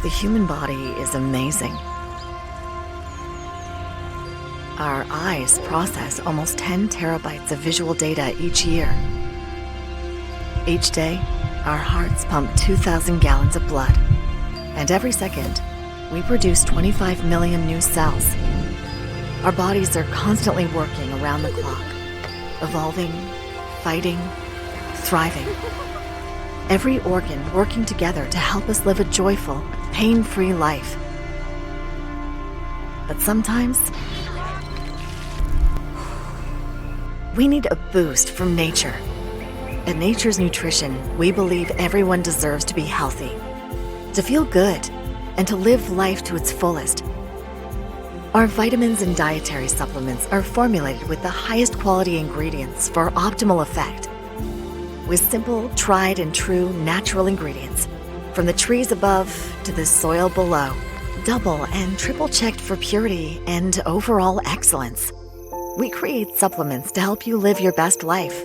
The human body is amazing. Our eyes process almost 10 terabytes of visual data each year. Each day, our hearts pump 2,000 gallons of blood. And every second, we produce 25 million new cells. Our bodies are constantly working around the clock, evolving, fighting, thriving. Every organ working together to help us live a joyful, pain-free life. But sometimes, we need a boost from nature. At Nature's Nutrition, we believe everyone deserves to be healthy, to feel good, and to live life to its fullest. Our vitamins and dietary supplements are formulated with the highest quality ingredients for optimal effect. With simple, tried and true natural ingredients, from the trees above to the soil below, double and triple checked for purity and overall excellence. We create supplements to help you live your best life,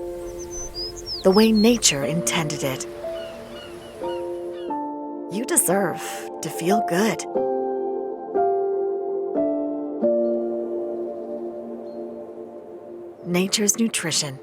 the way nature intended it. You deserve to feel good. Nature's Nutrition.